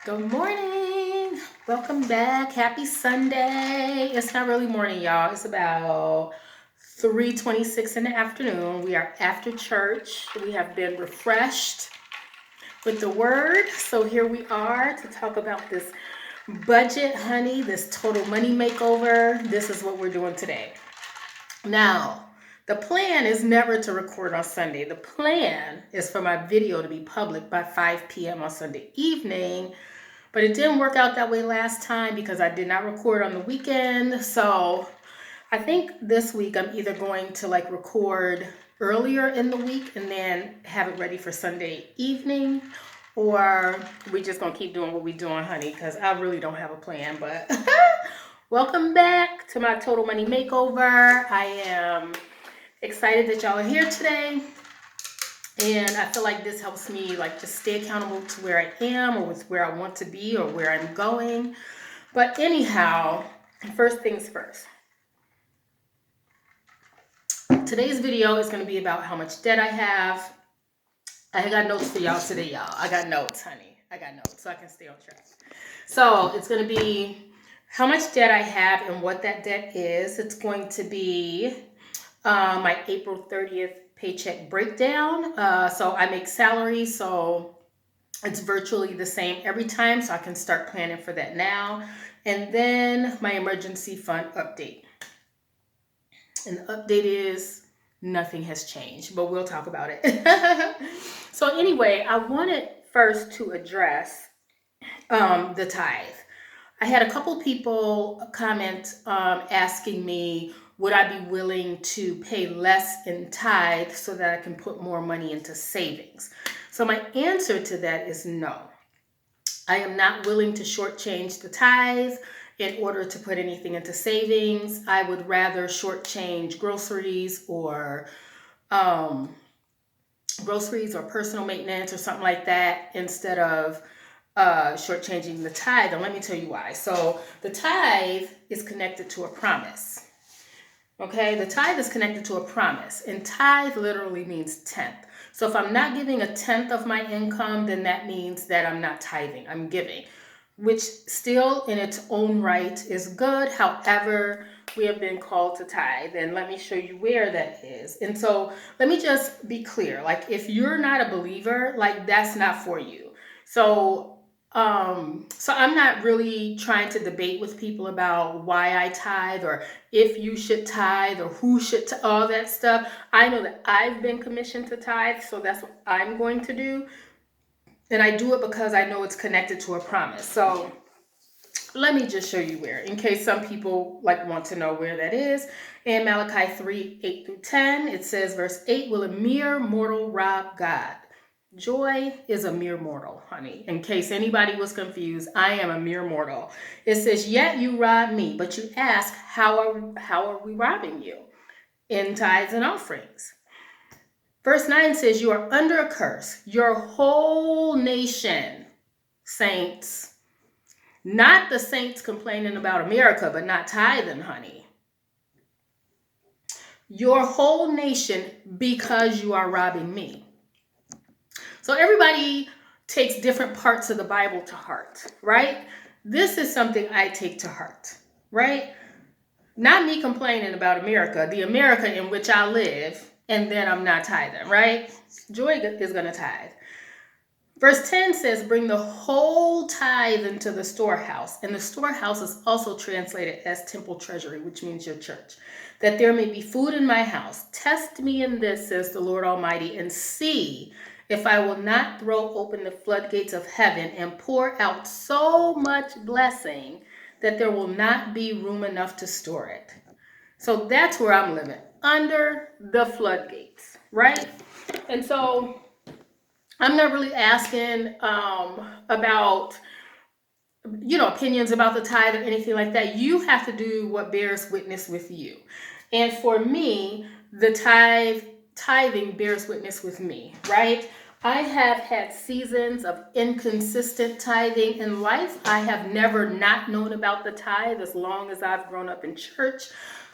Good morning. Welcome back. Happy Sunday. It's not really morning, y'all. It's about 3:26 in the afternoon. We are after church. We have been refreshed with the word. So here we are to talk about this budget, honey, this total money makeover. This is what we're doing today. Now, the plan is never to record on Sunday. The plan is for my video to be public by 5 p.m. on Sunday evening. But it didn't work out that way last time because I did not record on the weekend. So I think this week I'm either going to record earlier in the week and then have it ready for Sunday evening, or we just gonna keep doing what we doing, honey, because I really don't have a plan. But welcome back to my Total Money Makeover. I am excited that y'all are here today. And I feel like this helps me just stay accountable to where I am or with where I want to be or where I'm going. But anyhow, first things first. Today's video is going to be about how much debt I have. I got notes for y'all today, y'all. I got notes, honey. I got notes so I can stay on track. So it's going to be how much debt I have and what that debt is. It's going to be my April 30th paycheck breakdown. So I make salary, so it's virtually the same every time, so I can start planning for that now. And then my emergency fund update. And the update is nothing has changed, but we'll talk about it. So anyway, I wanted first to address the tithe. I had a couple people comment asking me, would I be willing to pay less in tithe so that I can put more money into savings? So my answer to that is no. I am not willing to shortchange the tithe in order to put anything into savings. I would rather shortchange groceries or personal maintenance or something like that instead of shortchanging the tithe. And let me tell you why. So the tithe is connected to a promise. Okay, the tithe is connected to a promise, and tithe literally means tenth. So if I'm not giving a tenth of my income, then that means that I'm not tithing, I'm giving, which still in its own right is good. However, we have been called to tithe, and let me show you where that is. And so let me just be clear, if you're not a believer, that's not for you. So I'm not really trying to debate with people about why I tithe or if you should tithe or who should, all that stuff. I know that I've been commissioned to tithe, so that's what I'm going to do. And I do it because I know it's connected to a promise. So let me just show you where, in case some people want to know where that is. In Malachi 3:8-10, it says, verse 8, will a mere mortal rob God? Joy is a mere mortal, honey. In case anybody was confused, I am a mere mortal. It says, yet you rob me, but you ask, how are we robbing you? In tithes and offerings. Verse 9 says, you are under a curse, your whole nation, saints. Not the saints complaining about America, but not tithing, honey. Your whole nation, because you are robbing me. So everybody takes different parts of the Bible to heart, right? This is something I take to heart, right? Not me complaining about America, the America in which I live, and then I'm not tithing, right? Joy is going to tithe. Verse 10 says, bring the whole tithe into the storehouse. And the storehouse is also translated as temple treasury, which means your church. That there may be food in my house. Test me in this, says the Lord Almighty, and see if I will not throw open the floodgates of heaven and pour out so much blessing that there will not be room enough to store it. So that's where I'm living, under the floodgates, right? And so I'm not really asking about, opinions about the tithe or anything like that. You have to do what bears witness with you. And for me, the tithing bears witness with me, right? I have had seasons of inconsistent tithing in life. I have never not known about the tithe as long as I've grown up in church.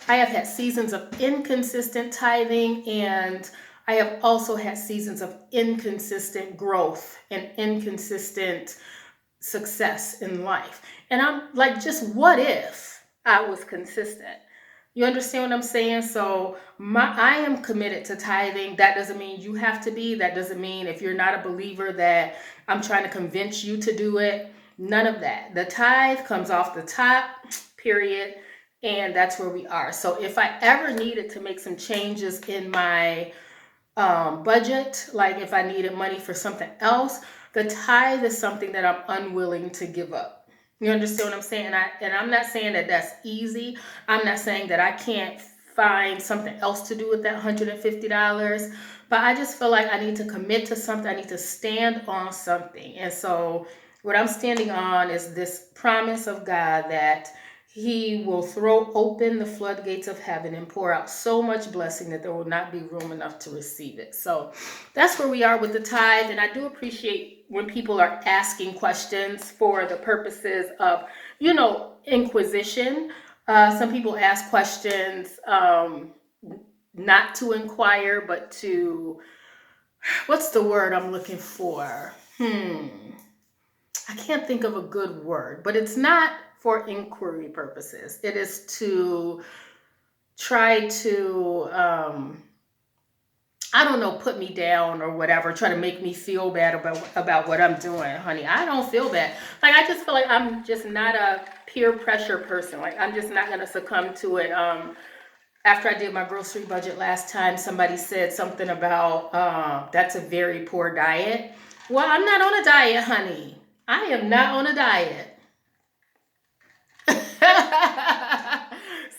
I have had seasons of inconsistent tithing, and I have also had seasons of inconsistent growth and inconsistent success in life. And I'm like, just what if I was consistent? You understand what I'm saying? So I am committed to tithing. That doesn't mean you have to be. That doesn't mean if you're not a believer that I'm trying to convince you to do it. None of that. The tithe comes off the top, period. And that's where we are. So if I ever needed to make some changes in my budget, like if I needed money for something else, the tithe is something that I'm unwilling to give up. You understand what I'm saying? And I'm not saying that that's easy. I'm not saying that I can't find something else to do with that $150. But I just feel like I need to commit to something. I need to stand on something. And so what I'm standing on is this promise of God that He will throw open the floodgates of heaven and pour out so much blessing that there will not be room enough to receive it. So that's where we are with the tithe. And I do appreciate when people are asking questions for the purposes of, inquisition. Some people ask questions not to inquire, but to, what's the word I'm looking for? I can't think of a good word, but it's not for inquiry purposes. It is to try to, put me down or whatever, try to make me feel bad about what I'm doing. Honey, I don't feel bad. Like, I just feel like I'm just not a peer pressure person. Like, I'm just not going to succumb to it. After I did my grocery budget last time, somebody said something about that's a very poor diet. Well, I'm not on a diet, honey. I am not on a diet.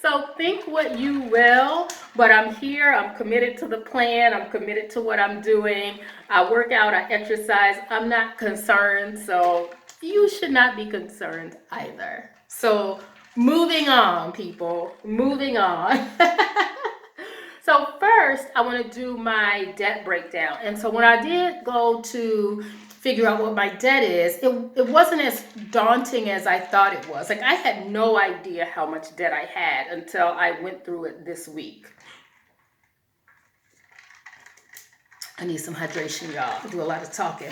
So think what you will, but I'm here. I'm committed to the plan. I'm committed to what I'm doing. I work out, I exercise. I'm not concerned, so you should not be concerned either. So moving on, people, moving on. So first, I want to do my debt breakdown. And so when I did go to figure out what my debt is, it wasn't as daunting as I thought it was. Like, I had no idea how much debt I had until I went through it this week. I need some hydration, y'all. I do a lot of talking.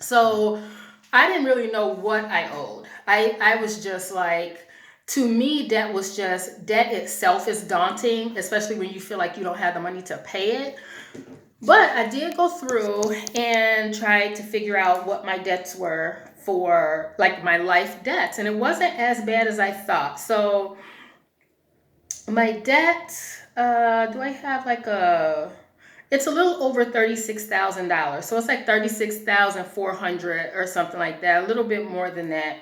So I didn't really know what I owed. I was just like, to me, debt itself is daunting, especially when you feel like you don't have the money to pay it. But I did go through and try to figure out what my debts were for, like, my life debts. And it wasn't as bad as I thought. So my debt, do I have like it's a little over $36,000. So it's like $36,400 or something like that. A little bit more than that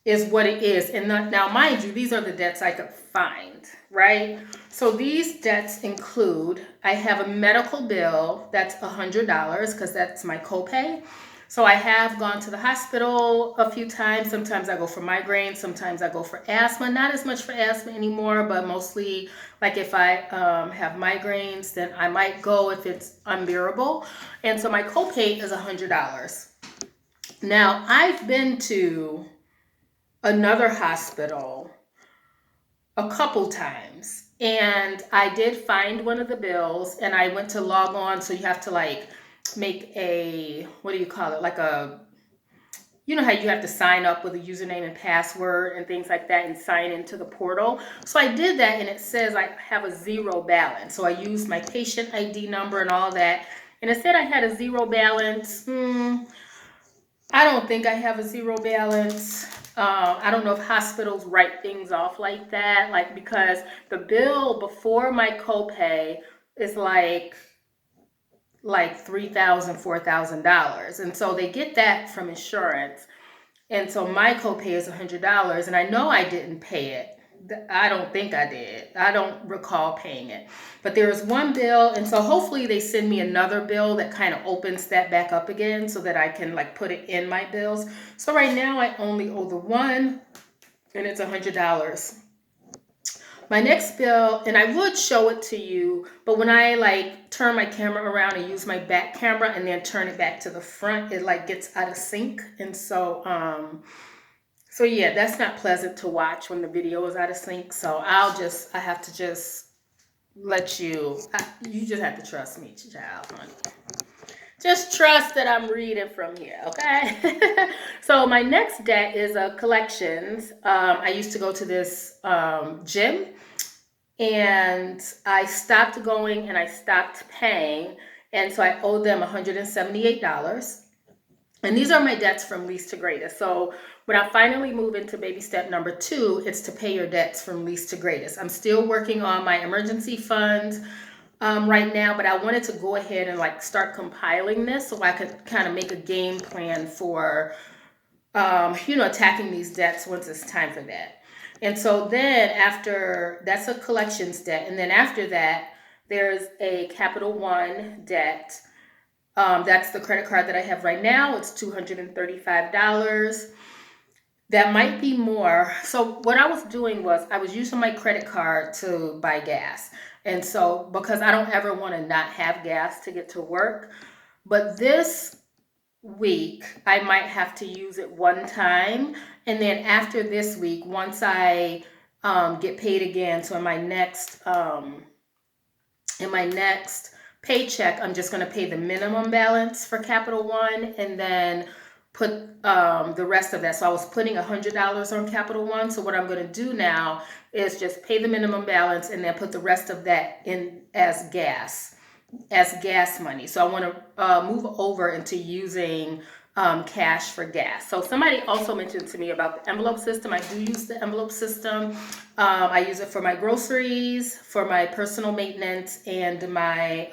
is what it is. And now, mind you, these are the debts I could find, right? So these debts include, I have a medical bill that's $100 because that's my copay. So I have gone to the hospital a few times. Sometimes I go for migraines. Sometimes I go for asthma. Not as much for asthma anymore, but mostly like if I have migraines, then I might go if it's unbearable. And so my copay is $100. Now, I've been to another hospital a couple times, and I did find one of the bills, and I went to log on. So you have to like make a, what do you call it? Like a, you know how you have to sign up with a username and password and things like that and sign into the portal. So I did that, and it says I have a zero balance. So I used my patient ID number and all that, and it said I had a zero balance. I don't think I have a zero balance. I don't know if hospitals write things off like that, like, because the bill before my copay is like $3,000, $4,000. And so they get that from insurance. And so my copay is $100, and I know I didn't pay it. I don't think I did. I don't recall paying it. But there is one bill, and so hopefully they send me another bill that kind of opens that back up again so that I can like put it in my bills. So right now I only owe the one, and it's $100. My next bill, and I would show it to you, but when I like turn my camera around and use my back camera and then turn it back to the front, it like gets out of sync. And so so yeah, that's not pleasant to watch when the video is out of sync. So I have to just let you just have to trust me, child, honey. Just trust that I'm reading from here, okay? So my next debt is a collections. I used to go to this gym, and I stopped going and I stopped paying. And so I owed them $178. And these are my debts from least to greatest. So when I finally move into baby step number 2, it's to pay your debts from least to greatest. I'm still working on my emergency fund right now, but I wanted to go ahead and like start compiling this so I could kind of make a game plan for, attacking these debts once it's time for that. And so then after, that's a collections debt. And then after that, there's a Capital One debt. That's the credit card that I have right now. It's $235. That might be more. So what I was doing was I was using my credit card to buy gas. And so because I don't ever want to not have gas to get to work, but this week I might have to use it one time. And then after this week, once I get paid again, so in my next paycheck, I'm just going to pay the minimum balance for Capital One and then put the rest of that. So I was putting $100 on Capital One. So what I'm going to do now is just pay the minimum balance and then put the rest of that in as gas money. So I want to move over into using cash for gas. So somebody also mentioned to me about the envelope system. I do use the envelope system. I use it for my groceries, for my personal maintenance, and my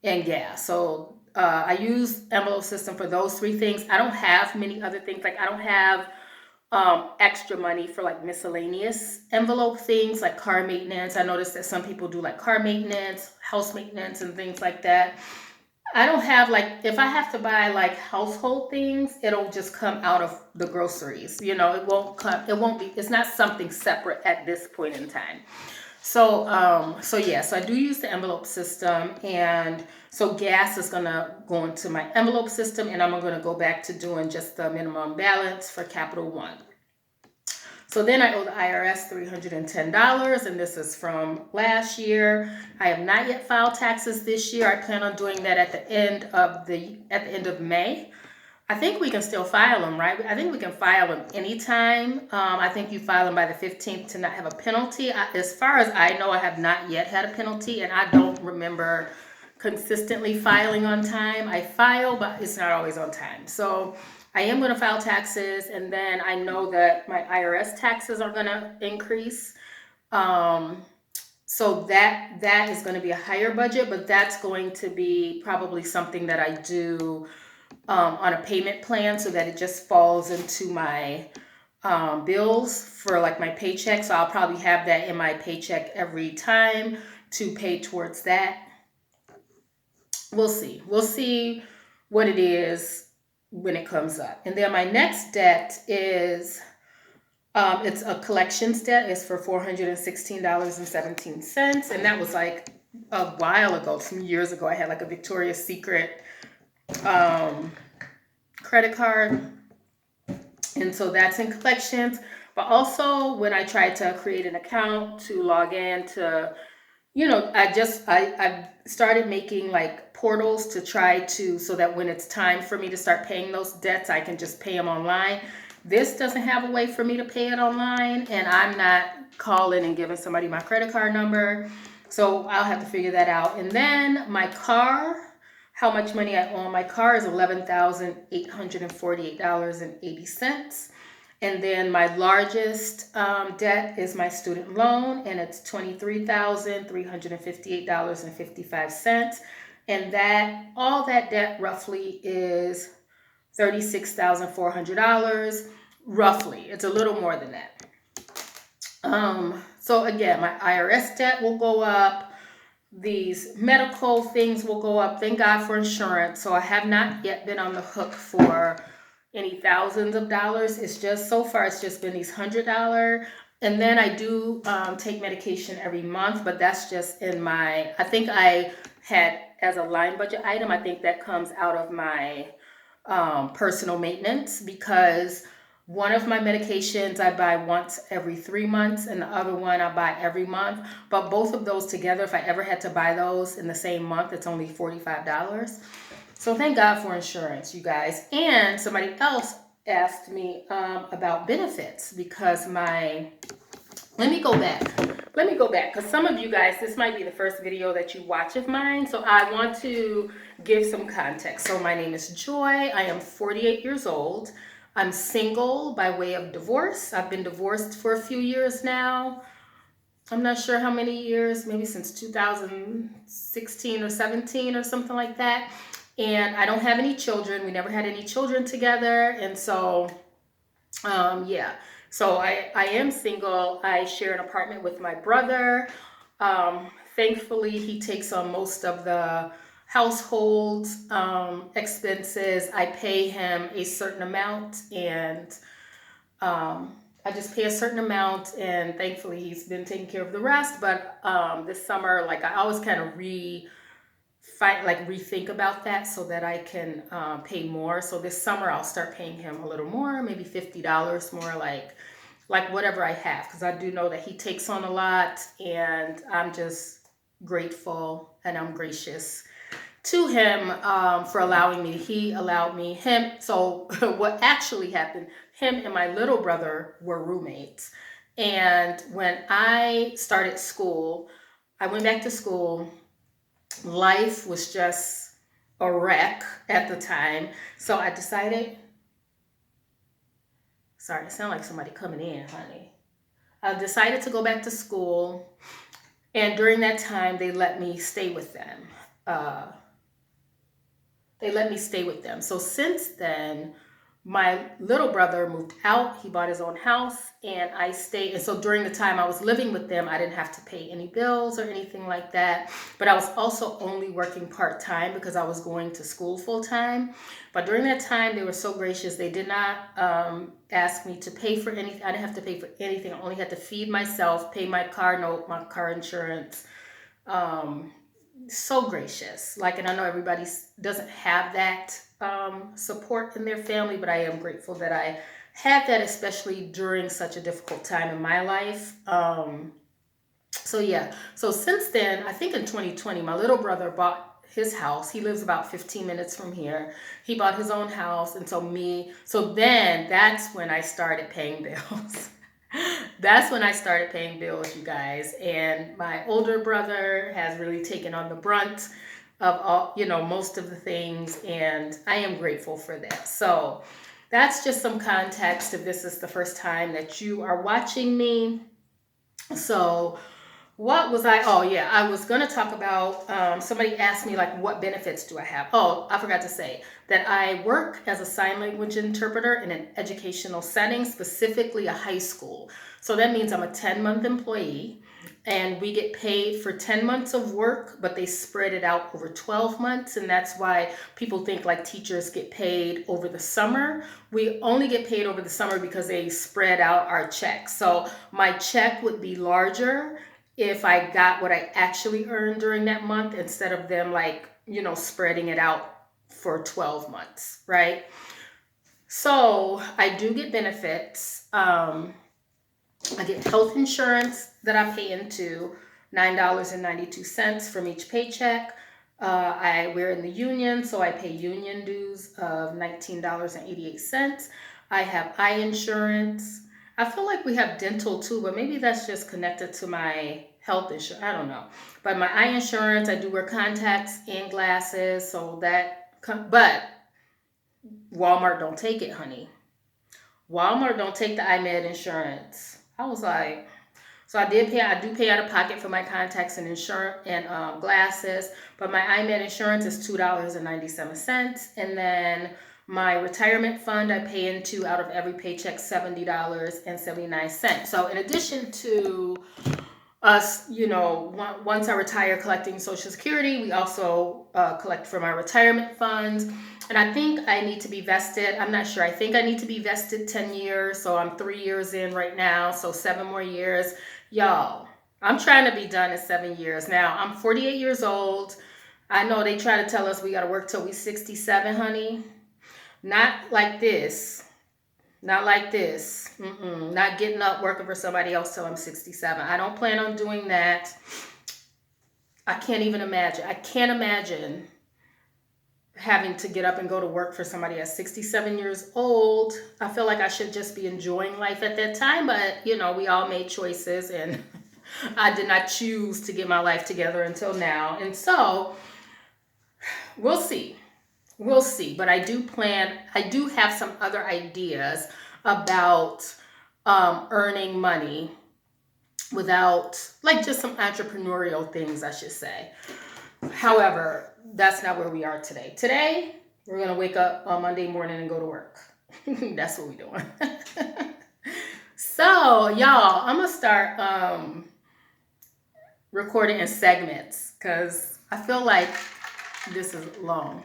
and gas. So I use envelope system for those 3 things. I don't have many other things. Like I don't have extra money for like miscellaneous envelope things like car maintenance. I noticed that some people do like car maintenance, house maintenance, and things like that. I don't have like, if I have to buy like household things, it'll just come out of the groceries. It won't be, it's not something separate at this point in time. So I do use the envelope system, and so gas is gonna go into my envelope system, and I'm gonna go back to doing just the minimum balance for Capital One. So then I owe the IRS $310, and this is from last year. I have not yet filed taxes this year. I plan on doing that at the end of May. I think we can still file them, right? I think we can file them anytime. I think you file them by the 15th to not have a penalty. As far as I know, I have not yet had a penalty, and I don't remember consistently filing on time. I file, but it's not always on time. So I am going to file taxes, and then I know that my IRS taxes are going to increase. So that is going to be a higher budget, but that's going to be probably something that I do on a payment plan so that it just falls into my bills for like my paycheck. So I'll probably have that in my paycheck every time to pay towards that. We'll see. We'll see what it is when it comes up. And then my next debt is, it's a collections debt. It's for $416.17. And that was like a while ago, some years ago. I had like a Victoria's Secret credit card. And so that's in collections. But also when I tried to create an account to log in to, I started making like portals to try to, so that when it's time for me to start paying those debts, I can just pay them online. This doesn't have a way for me to pay it online, and I'm not calling and giving somebody my credit card number. So I'll have to figure that out. And then my car, how much money I owe on my car is $11,848.80. And then my largest debt is my student loan, and it's $23,358.55. And all that debt roughly is $36,400, roughly. It's a little more than that. So again, my IRS debt will go up. These medical things will go up. Thank God for insurance. So I have not yet been on the hook for any thousands of dollars. It's just, so far, it's just been these $100. And then I do take medication every month, but that's just in my, I think I had as a line budget item, I think that comes out of my personal maintenance, because one of my medications I buy once every 3 months, and the other one I buy every month. But both of those together, if I ever had to buy those in the same month, it's only $45. So thank God for insurance, you guys. And somebody else asked me about benefits because let me go back. Let me go back because some of you guys, this might be the first video that you watch of mine. So I want to give some context. So my name is Joy. I am 48 years old. I'm single by way of divorce. I've been divorced for a few years now. I'm not sure how many years, maybe since 2016 or 17 or something like that. And I don't have any children. We never had any children together. And so, yeah. So I am single. I share an apartment with my brother. Thankfully, he takes on most of the household expenses. I pay him a certain amount, and I just pay a certain amount, and thankfully he's been taking care of the rest. But this summer, like I always kind of rethink about that so that I can pay more. So this summer I'll start paying him a little more, maybe $50 more, like whatever I have, because I do know that he takes on a lot, and I'm just grateful and I'm gracious to him for allowing me. He allowed me, him. So what actually happened, him and my little brother were roommates. And when I started school, I went back to school. Life was just a wreck at the time. So I decided, sorry, it sounds like somebody coming in, honey. I decided to go back to school. And during that time, they let me stay with them. So since then, my little brother moved out. He bought his own house, and I stayed. And so during the time I was living with them, I didn't have to pay any bills or anything like that. But I was also only working part-time because I was going to school full-time. But during that time, they were so gracious. They did not ask me to pay for anything. I didn't have to pay for anything. I only had to feed myself, pay my car note, my car insurance. So gracious. And I know everybody doesn't have that support in their family, but I am grateful that I had that, especially during such a difficult time in my life. So yeah. So since then, I think in 2020, my little brother bought his house. He lives about 15 minutes from here. He bought his own house. And so then that's when I started paying bills. That's when I started paying bills, you guys. And my older brother has really taken on the brunt of all, most of the things. And I am grateful for that. So that's just some context if this is the first time that you are watching me. So what was I? Oh, yeah. I was going to talk about, somebody asked me, what benefits do I have? Oh, I forgot to say that I work as a sign language interpreter in an educational setting, specifically a high school. So that means I'm a 10-month employee, and we get paid for 10 months of work, but they spread it out over 12 months. And that's why people think teachers get paid over the summer. We only get paid over the summer because they spread out our checks. So my check would be larger if I got what I actually earned during that month instead of them spreading it out for 12 months, right? So I do get benefits. I get health insurance that I pay into, $9.92 from each paycheck. We're in the union, so I pay union dues of $19.88. I have eye insurance. I feel like we have dental too, but maybe that's just connected to my health insurance. I don't know. But my eye insurance, I do wear contacts and glasses, so but Walmart don't take it, honey. Walmart don't take the iMed insurance. I was like, so I do pay out of pocket for my contacts and insurance and glasses, but my iMed insurance is $2.97. And then my retirement fund, I pay into out of every paycheck $70.79. So in addition to us, once I retire collecting Social Security, we also collect from our retirement funds. And I think I need to be vested. I'm not sure. I think I need to be vested 10 years. So I'm 3 years in right now. So 7 more years. Y'all, I'm trying to be done in 7 years. Now, I'm 48 years old. I know they try to tell us we got to work till we 67, honey. Not like this. Not like this. Not getting up working for somebody else till I'm 67. I don't plan on doing that. I can't even imagine. I can't imagine having to get up and go to work for somebody at 67 years old. I feel like I should just be enjoying life at that time, but you know, we all made choices, and I did not choose to get my life together until now. And so we'll see. We'll see. But I do have some other ideas about earning money without, like, just some entrepreneurial things, I should say. However, that's not where we are today. Today, we're going to wake up on Monday morning and go to work. That's what we're doing. So, y'all, I'm going to start recording in segments because I feel like this is long.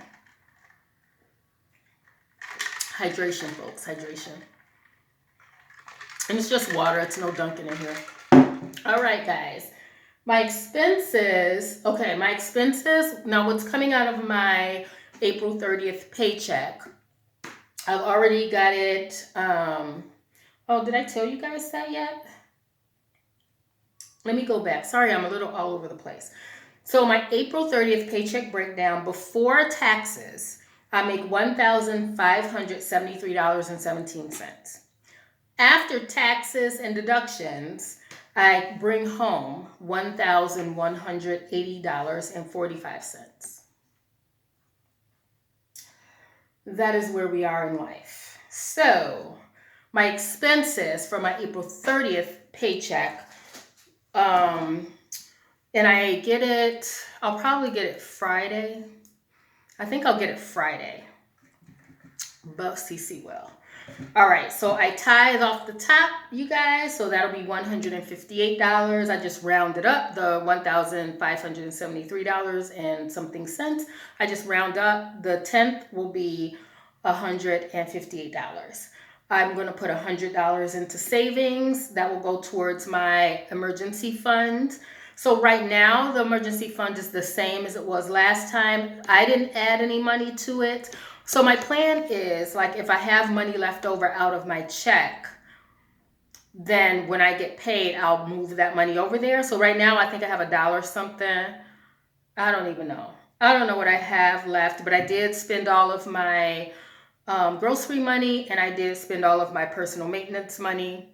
Hydration, folks, hydration. And it's just water. It's no dunking in here. All right, guys. My expenses. Now, what's coming out of my April 30th paycheck? I've already got it. Oh, did I tell you guys that yet? Let me go back. Sorry, I'm a little all over the place. So my April 30th paycheck breakdown, before taxes, I make $1,573.17. After taxes and deductions, I bring home $1,180.45. That is where we are in life. So my expenses for my April 30th paycheck, and I get it, I'll probably get it Friday. I think I'll get it Friday, but CC will. All right, so I tithe off the top, you guys, so that'll be $158. I just rounded up the $1,573 and something cents. I just round up. The 10th will be $158. I'm going to put $100 into savings. That will go towards my emergency fund. So right now, the emergency fund is the same as it was last time. I didn't add any money to it. So my plan is, like, if I have money left over out of my check, then when I get paid, I'll move that money over there. So right now, I think I have $1 something. I don't even know. I don't know what I have left, but I did spend all of my grocery money, and I did spend all of my personal maintenance money.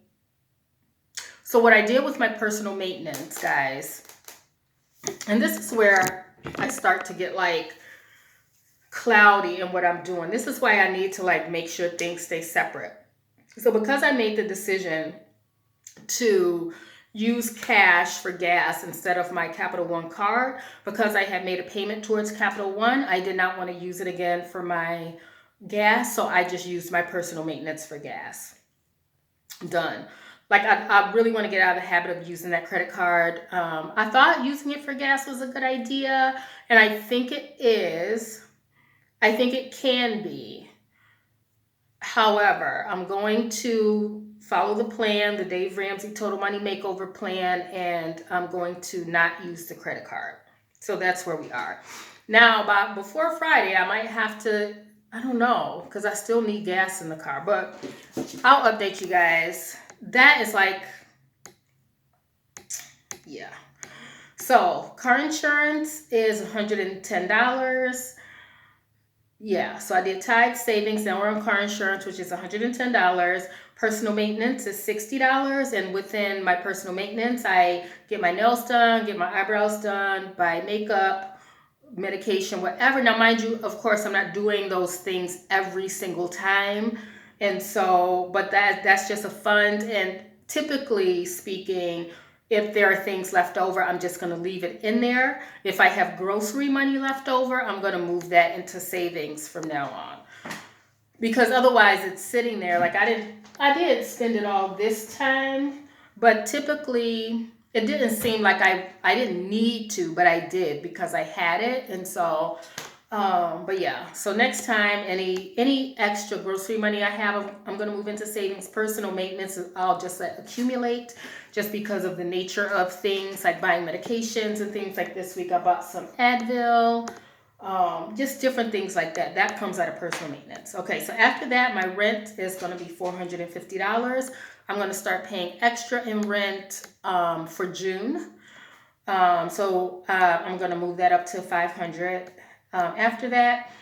So what I did with my personal maintenance, guys, and this is where I start to get, like, cloudy in what I'm doing. This is why I need to, like, make sure things stay separate. So because I made the decision to use cash for gas instead of my Capital One card, because I had made a payment towards Capital One, I did not want to use it again for my gas, so I just used my personal maintenance for gas. Done. Like, I really want to get out of the habit of using that credit card. I thought using it for gas was a good idea, and I think it is. I think it can be. However, I'm going to follow the plan, the Dave Ramsey Total Money Makeover plan, and I'm going to not use the credit card. So that's where we are. Now, before Friday, I might have to, I don't know, because I still need gas in the car, but I'll update you guys. That is like, yeah. So car insurance is $110. Yeah, so I did tithe, savings, then we're on car insurance, which is $110. Personal maintenance is $60. And within my personal maintenance, I get my nails done, get my eyebrows done, buy makeup, medication, whatever. Now, mind you, of course, I'm not doing those things every single time. And so, but that's just a fund. And typically speaking, if there are things left over, I'm just going to leave it in there. If I have grocery money left over, I'm going to move that into savings from now on. Because otherwise it's sitting there. Like, I did spend it all this time, but typically it didn't seem like I didn't need to, but I did because I had it. And so, but yeah, so next time, any extra grocery money I have, I'm going to move into savings. Personal maintenance, I'll just let accumulate, just because of the nature of things, like buying medications and things. Like this week, I bought some Advil, just different things like that. That comes out of personal maintenance. Okay, so after that, my rent is going to be $450. I'm going to start paying extra in rent for June. So I'm going to move that up to $500. After that,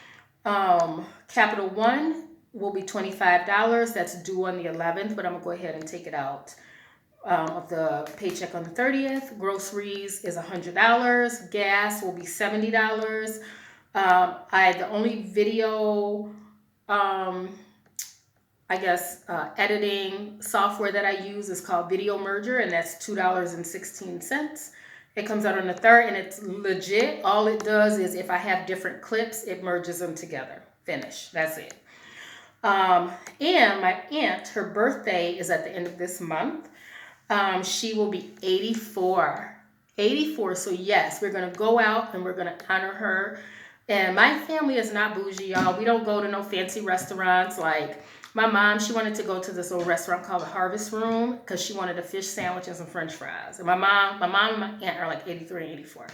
Capital One will be $25. That's due on the 11th, but I'm gonna go ahead and take it out of the paycheck on the 30th. Groceries is $100. Gas will be $70. The only video, editing software that I use is called Video Merger, and that's $2.16. It comes out on the 3rd, and it's legit. All it does is if I have different clips, it merges them together. Finish. That's it. And my aunt, her birthday is at the end of this month. She will be 84. 84. So yes, we're going to go out and we're going to honor her. And my family is not bougie, y'all. We don't go to no fancy restaurants. Like my mom, she wanted to go to this little restaurant called the Harvest Room because she wanted a fish sandwich and some French fries. And my mom and my aunt are like 83 and 84.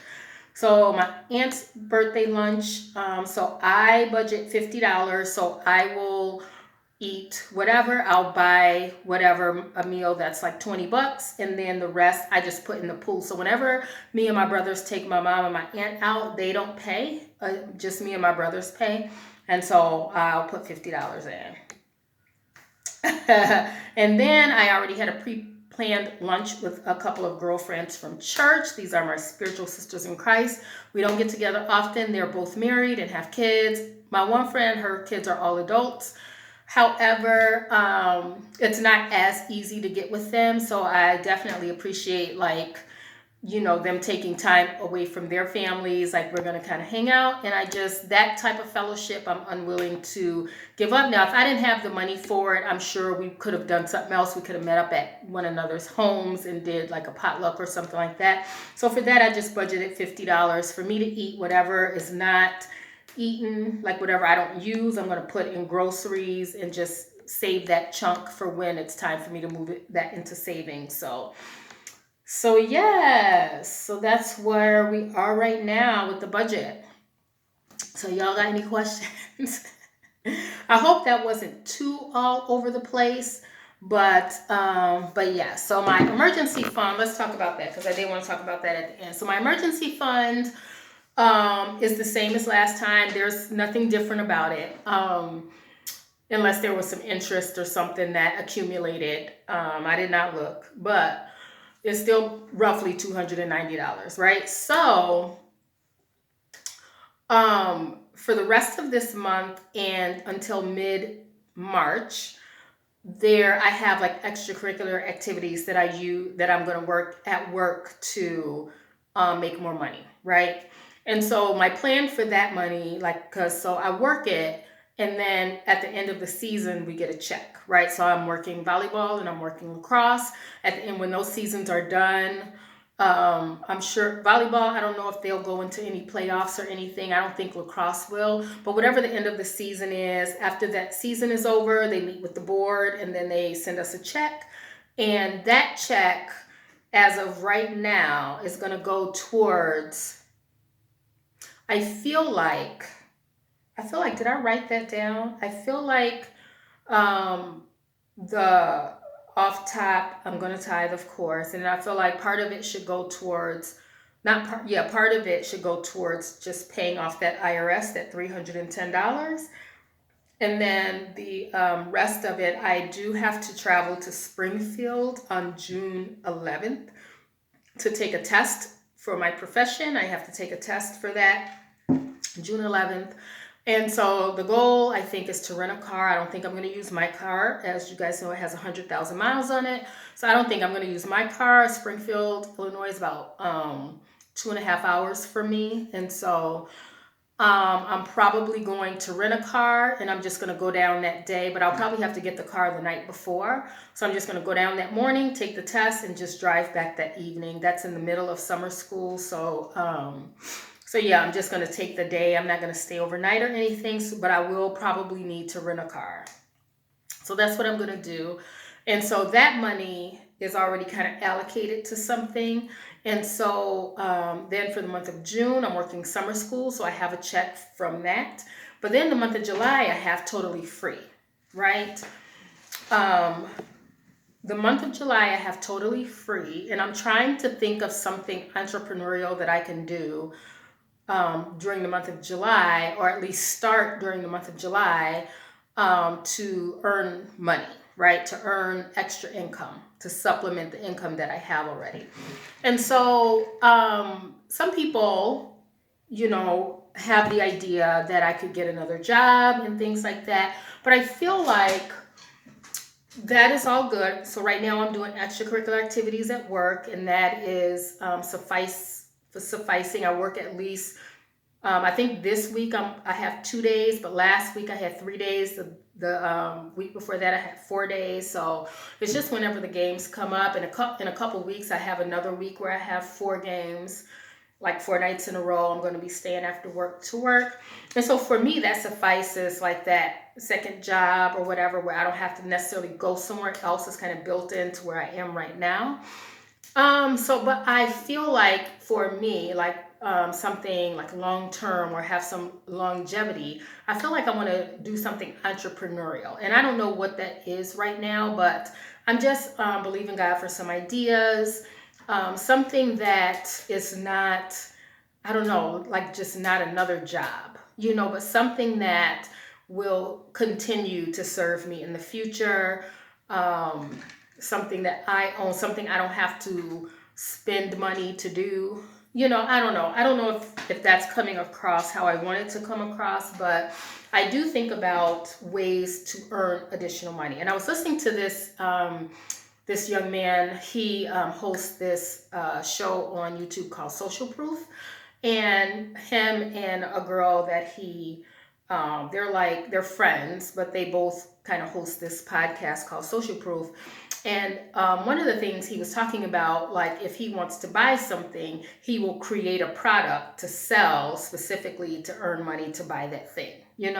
So my aunt's birthday lunch, so I budget $50. So I will eat whatever. I'll buy whatever, a meal that's like $20, and then the rest I just put in the pool. So whenever me and my brothers take my mom and my aunt out, they don't pay. Just me and my brothers pay. And so I'll put $50 in. And then I already had a pre-planned lunch with a couple of girlfriends from church. These are my spiritual sisters in Christ. We don't get together often. They're both married and have kids. My one friend, her kids are all adults. However, it's not as easy to get with them. So I definitely appreciate them taking time away from their families. Like we're going to kind of hang out, and that type of fellowship I'm unwilling to give up. Now, if I didn't have the money for it, I'm sure we could have done something else. We could have met up at one another's homes and did like a potluck or something like that. So for that, I just budgeted $50 for me to eat whatever is not eaten, like whatever I don't use, I'm going to put in groceries and just save that chunk for when it's time for me to move that into savings. So yes, so that's where we are right now with the budget. So y'all got any questions? I hope that wasn't too all over the place, but yeah. So my emergency fund, let's talk about that because I did want to talk about that at the end. So my emergency fund is the same as last time. There's nothing different about it, unless there was some interest or something that accumulated. I did not look, but it's still roughly $290, right? So for the rest of this month and until mid-March, I have like extracurricular activities that I'm going to work at work to make more money, right? And so my plan for that money, so I work it, and then at the end of the season, we get a check, right? So I'm working volleyball and I'm working lacrosse. At the end, when those seasons are done, I'm sure volleyball, I don't know if they'll go into any playoffs or anything. I don't think lacrosse will, but whatever the end of the season is, after that season is over, they meet with the board and then they send us a check. And that check, as of right now, is going to go towards, I feel like, did I write that down? I feel like the off top, I'm going to tithe, of course. And I feel like part of it should go towards, part of it should go towards just paying off that IRS, that $310. And then the rest of it, I do have to travel to Springfield on June 11th to take a test for my profession. I have to take a test for that June 11th. And so the goal, I think, is to rent a car. I don't think I'm going to use my car. As you guys know, it has 100,000 miles on it. So I don't think I'm going to use my car. Springfield, Illinois is about 2.5 hours for me. And so I'm probably going to rent a car, and I'm just going to go down that day. But I'll probably have to get the car the night before. So I'm just going to go down that morning, take the test, and just drive back that evening. That's in the middle of summer school. So yeah, I'm just going to take the day. I'm not going to stay overnight or anything, but I will probably need to rent a car. So that's what I'm going to do. And so that money is already kind of allocated to something. And so then for the month of June, I'm working summer school, so I have a check from that. But then the month of July, I have totally free, right? The month of July, I have totally free, and I'm trying to think of something entrepreneurial that I can do during the month of July, or at least start during the month of July, to earn money, right? To earn extra income, to supplement the income that I have already. And so some people, have the idea that I could get another job and things like that. But I feel like that is all good. So right now I'm doing extracurricular activities at work, and that is sufficing. I work at least, I think this week I have 2 days, but last week I had 3 days. The week before that I had 4 days. So it's just whenever the games come up. In a couple weeks I have another week where I have 4 games, like 4 nights in a row. I'm going to be staying after work to work. And so for me, that suffices, like that second job or whatever, where I don't have to necessarily go somewhere else. It's kind of built into where I am right now. But I feel like for me, like something like long term or have some longevity, I feel like I want to do something entrepreneurial. And I don't know what that is right now, but I'm just believing God for some ideas. Something that is not, I don't know, like just not another job, but something that will continue to serve me in the future. Something that I own, something I don't have to spend money to do. I don't know. I don't know if that's coming across how I want it to come across, but I do think about ways to earn additional money. And I was listening to this young man. He hosts this show on YouTube called Social Proof, and him and a girl that they're friends, but they both kind of host this podcast called Social Proof. And one of the things he was talking about, like if he wants to buy something, he will create a product to sell specifically to earn money to buy that thing, And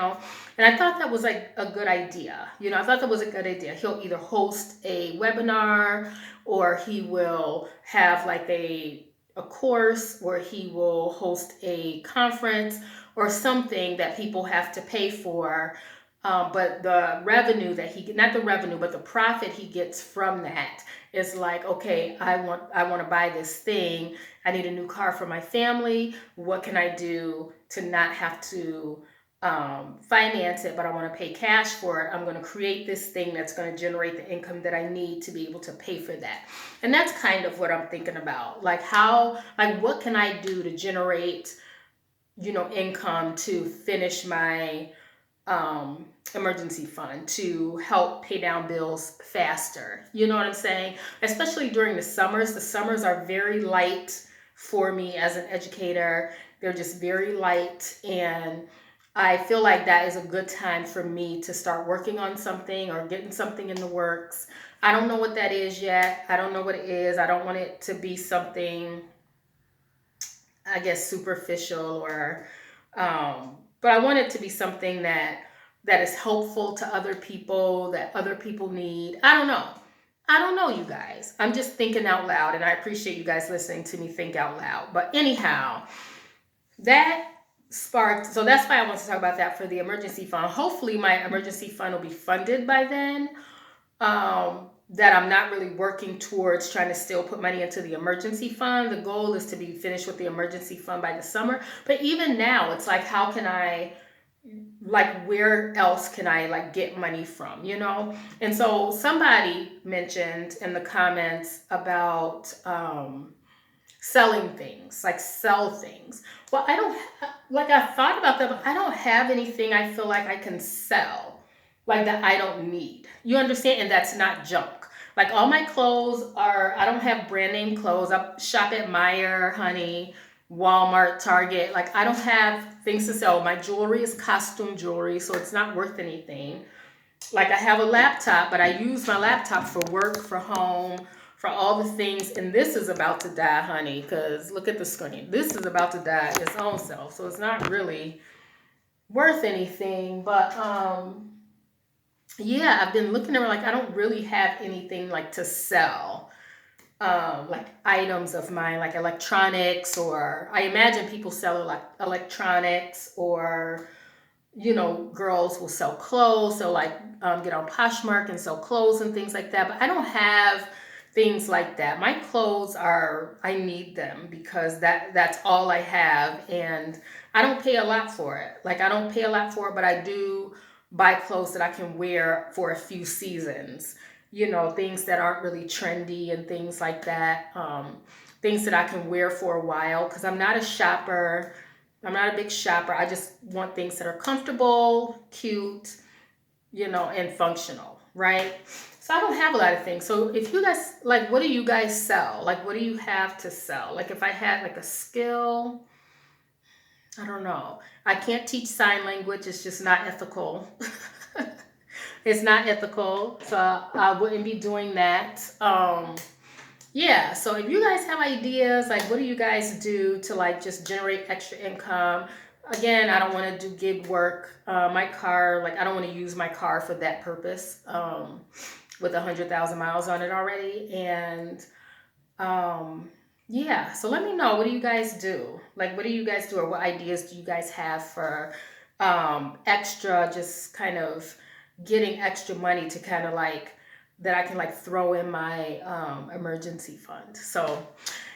I thought that was like a good idea. I thought that was a good idea. He'll either host a webinar, or he will have like a course, or he will host a conference or something that people have to pay for. But the revenue that not the revenue, but the profit he gets from that is like, okay, I want to buy this thing. I need a new car for my family. What can I do to not have to finance it, but I want to pay cash for it? I'm going to create this thing that's going to generate the income that I need to be able to pay for that. And that's kind of what I'm thinking about. Like what can I do to generate, income to finish my emergency fund, to help pay down bills faster. You know what I'm saying? Especially during the summers. The summers are very light for me as an educator. They're just very light. And I feel like that is a good time for me to start working on something or getting something in the works. I don't know what that is yet. I don't know what it is. I don't want it to be something, I guess, superficial or, but I want it to be something that is helpful to other people, that other people need. I don't know, you guys. I'm just thinking out loud, and I appreciate you guys listening to me think out loud. But anyhow, that sparked, so that's why I want to talk about that for the emergency fund. Hopefully my emergency fund will be funded by then. That I'm not really working towards trying to still put money into the emergency fund. The goal is to be finished with the emergency fund by the summer. But even now, it's like, how can I, like, where else can I like get money from, And so somebody mentioned in the comments about selling things, like sell things. Well, I don't, I thought about that, but I don't have anything I feel like I can sell, like that I don't need. You understand? And that's not junk. Like all my clothes I don't have brand name clothes. I shop at Meijer, Honey, Walmart, Target. Like I don't have things to sell. My jewelry is costume jewelry, so it's not worth anything. Like I have a laptop, but I use my laptop for work, for home, for all the things. And this is about to die, honey, because look at the screen. This is about to die its own self. So it's not really worth anything. But yeah, I've been looking around, like I don't really have anything like to sell. Like items of mine, like electronics, or I imagine people sell like electronics, or girls will sell clothes, so like get on Poshmark and sell clothes and things like that. But I don't have things like that. My clothes are, I need them because that's all I have, and I don't pay a lot for it. Like, I don't pay a lot for it, but I do buy clothes that I can wear for a few seasons. You know, things that aren't really trendy and things like that. Things that I can wear for a while, because I'm not a shopper. I'm not a big shopper. I just want things that are comfortable, cute, you know, and functional, right? So I don't have a lot of things. So if you guys, like, what do you guys sell? Like, what do you have to sell? Like, if I had like a skill, I don't know. I can't teach sign language. It's just not ethical. It's not ethical. So I wouldn't be doing that. Yeah, so if you guys have ideas, like, what do you guys do to like just generate extra income? Again, I don't want to do gig work. My car, like, I don't want to use my car for that purpose, with 100,000 miles on it already. And yeah, so let me know, what do you guys do? Like, what do you guys do, or what ideas do you guys have for extra, just kind of getting extra money to kind of like, that I can like throw in my emergency fund. So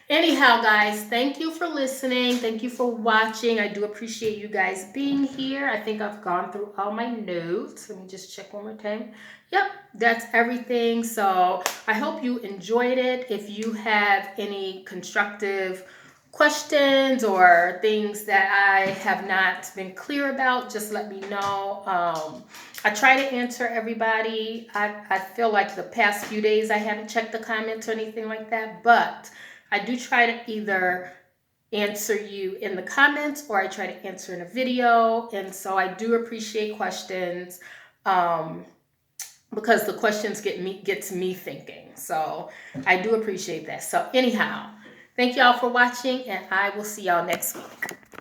anyhow, guys, thank you for listening. Thank you for watching. I do appreciate you guys being here. I think I've gone through all my notes. Let me just check one more time. Yep, that's everything. So I hope you enjoyed it. If you have any constructive questions or things that I have not been clear about, just let me know. I try to answer everybody. I feel like the past few days I haven't checked the comments or anything like that, but I do try to either answer you in the comments or I try to answer in a video. And so I do appreciate questions, because the questions gets me thinking. So I do appreciate that. So anyhow, thank y'all for watching, and I will see y'all next week.